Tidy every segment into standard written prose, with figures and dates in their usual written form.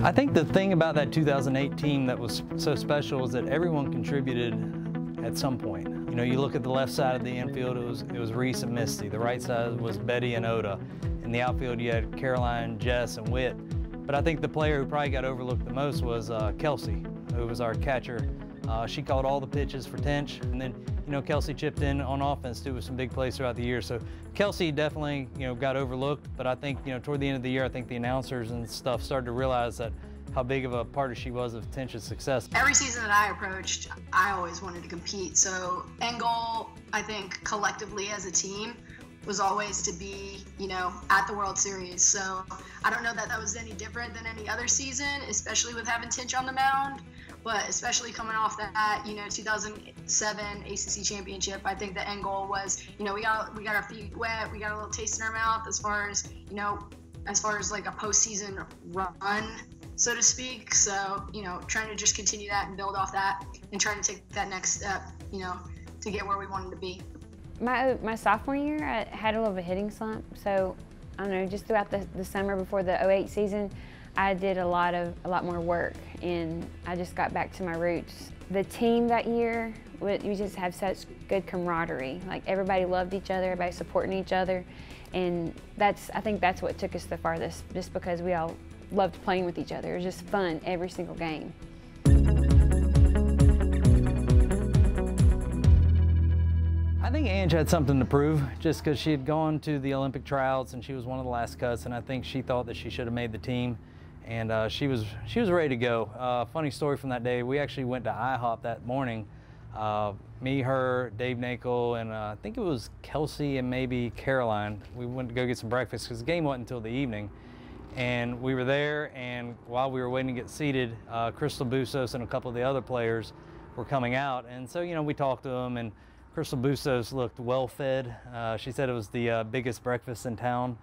I think the thing about that 2008 team that was so special is that everyone contributed at some point. You know, you look at the left side of the infield, it was Reese and Misty. The right side was Betty and Oda. In the outfield, you had Caroline, Jess, and Whit. But I think the player who probably got overlooked the most was Kelsey, who was our catcher. She called all the pitches for Tench, and then, you know, Kelsey chipped in on offense too with some big plays throughout the year. So Kelsey definitely, you know, got overlooked, but I think, you know, toward the end of the year, I think the announcers and stuff started to realize that how big of a part she was of Tench's success. Every season that I approached, I always wanted to compete. So end goal, I think collectively as a team, was always to be, you know, at the World Series. So I don't know that that was any different than any other season, especially with having Tench on the mound. But especially coming off that, you know, 2007 ACC championship, I think the end goal was, you know, we got our feet wet, we got a little taste in our mouth as far as, you know, as far as like a postseason run, so to speak. So, you know, trying to just continue that and build off that and trying to take that next step, you know, to get where we wanted to be. My sophomore year, I had a little of a hitting slump. So, I don't know, just throughout the summer before the 08 season, I did a lot more work, and I just got back to my roots. The team that year, we just have such good camaraderie. Like, everybody loved each other, everybody supporting each other, and I think that's what took us the farthest, just because we all loved playing with each other. It was just fun every single game. I think Ange had something to prove, just because she had gone to the Olympic tryouts and she was one of the last cuts, and I think she thought that she should have made the team, and she was ready to go. Funny story from that day, we actually went to IHOP that morning. Me, her, Dave Nakel, and I think it was Kelsey and maybe Caroline. We went to go get some breakfast because the game wasn't until the evening. And we were there, and while we were waiting to get seated, Crystal Bustos and a couple of the other players were coming out. And so, you know, we talked to them, and Crystal Bustos looked well-fed. She said it was the biggest breakfast in town.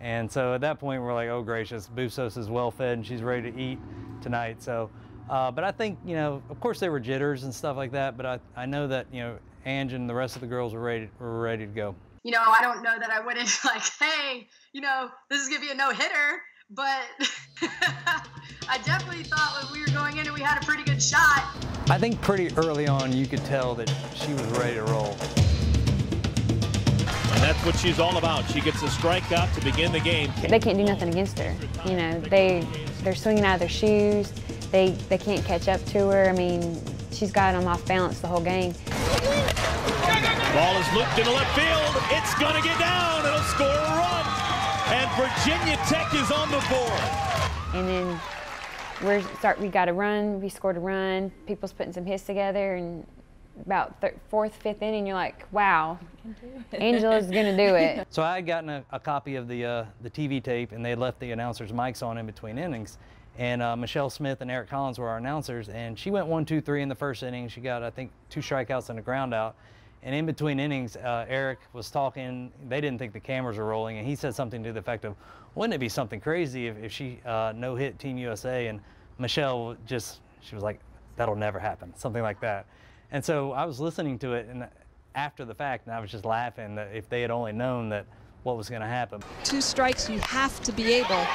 And so at that point, we're like, oh gracious, Bustos is well-fed and she's ready to eat tonight. So, but I think, you know, of course there were jitters and stuff like that, but I know that, you know, Ange and the rest of the girls were ready to go. You know, I don't know that I wouldn't like, hey, you know, this is gonna be a no-hitter, but I definitely thought when we were going in and we had a pretty good shot. I think pretty early on you could tell that she was ready to roll. And that's what she's all about. She gets a strikeout to begin the game. They can't do nothing against her. You know, they're swinging out of their shoes. They can't catch up to her. I mean, she's got them off balance the whole game. Ball is looped into left field. It's gonna get down. It'll score a run. And Virginia Tech is on the board. And then we got a run, we scored a run, people's putting some hits together, and about fourth, fifth inning, you're like, wow, Angela's gonna do it. So I had gotten a copy of the TV tape, and they had left the announcers' mics on in between innings. And Michelle Smith and Eric Collins were our announcers, and she went 1, 2, 3 in the first inning. She got, I think, 2 strikeouts and a ground out. And in between innings, Eric was talking. They didn't think the cameras were rolling, and he said something to the effect of, wouldn't it be something crazy if she no-hit Team USA? And Michelle she was like, that'll never happen, something like that. And so I was listening to it, and after the fact, and I was just laughing that if they had only known that what was going to happen. 2 strikes, you have to be able to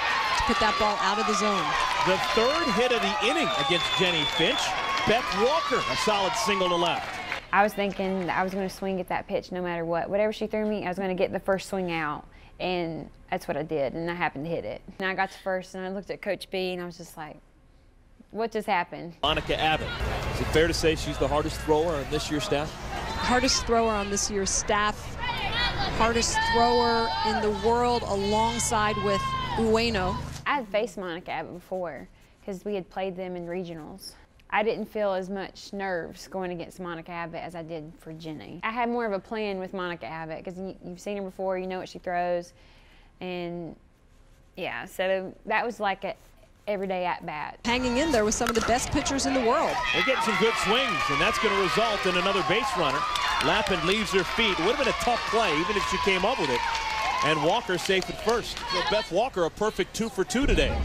put that ball out of the zone. The third hit of the inning against Jennie Finch. Beth Walker, a solid single to left. I was thinking that I was going to swing at that pitch no matter what. Whatever she threw me, I was going to get the first swing out, and that's what I did, and I happened to hit it. And I got to first, and I looked at Coach B, and I was just like, what just happened? Monica Abbott. Is it fair to say she's the hardest thrower on this year's staff? Hardest thrower on this year's staff. Hardest thrower in the world alongside with Ueno. I had faced Monica Abbott before because we had played them in regionals. I didn't feel as much nerves going against Monica Abbott as I did for Jennie. I had more of a plan with Monica Abbott because you've seen her before, you know what she throws. And yeah, so that was like a everyday at-bat. Hanging in there with some of the best pitchers in the world. They're getting some good swings, and that's going to result in another base runner. Lappin leaves her feet. It would have been a tough play, even if she came up with it. And Walker safe at first. So Beth Walker, a perfect 2 for 2 today.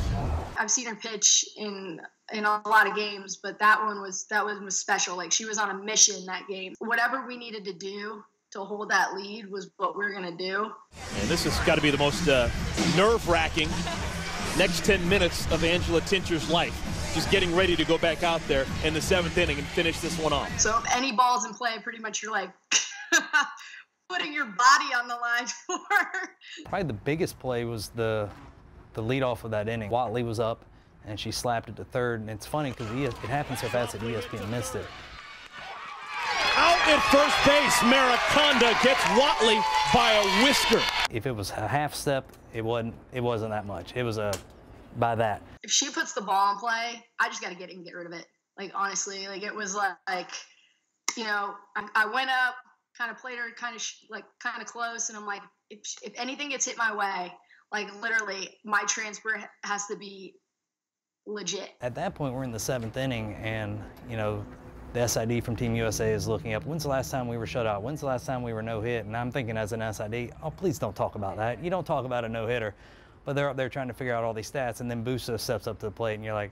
I've seen her pitch in a lot of games, but that one was special. Like, she was on a mission that game. Whatever we needed to do to hold that lead was what we were going to do. And this has got to be the most nerve-wracking Next 10 minutes of Angela Tincher's life, just getting ready to go back out there in the 7th inning and finish this one off. So if any ball's in play, pretty much you're like putting your body on the line for. Probably the biggest play was the leadoff of that inning. Watley was up, and she slapped it to third, and it's funny because it happened so fast that ESPN missed it. Out at first base, Mariconda gets Watley by a whisker. If it was a half step, it wasn't that much. It was by that. If she puts the ball in play, I just got to get it and get rid of it. Like, honestly, like, it was like, you know, I went up, kind of played her kind of close, and I'm like, if anything gets hit my way, like, literally, my transfer has to be legit. At that point, we're in the 7th inning, and, you know, the SID from Team USA is looking up, when's the last time we were shut out? When's the last time we were no-hit? And I'm thinking as an SID, oh, please don't talk about that. You don't talk about a no-hitter. But they're up there trying to figure out all these stats, and then Bustos steps up to the plate, and you're like,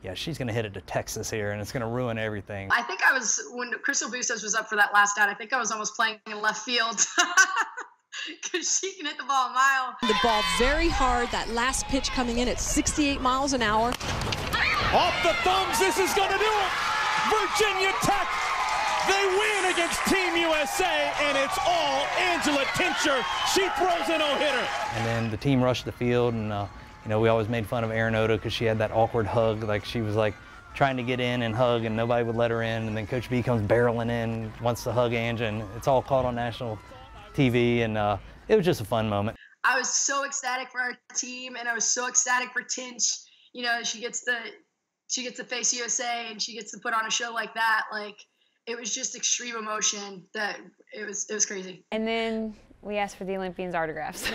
yeah, she's going to hit it to Texas here, and it's going to ruin everything. I think when Crystal Bustos was up for that last out, I think I was almost playing in left field because she can hit the ball a mile. The ball very hard, that last pitch coming in at 68 miles an hour. Off the thumbs, this is going to do it. Virginia Tech, they win against Team USA, and it's all Angela Tincher. She throws a no-hitter. And then the team rushed the field, and you know, we always made fun of Erin Oda because she had that awkward hug, like she was like trying to get in and hug, and nobody would let her in. And then Coach B comes barreling in, wants to hug Angie, and it's all caught on national TV, and it was just a fun moment. I was so ecstatic for our team, and I was so ecstatic for Tinch. You know, she gets to face USA, and she gets to put on a show like that. Like, it was just extreme emotion. That it was crazy. And then we asked for the Olympians' autographs.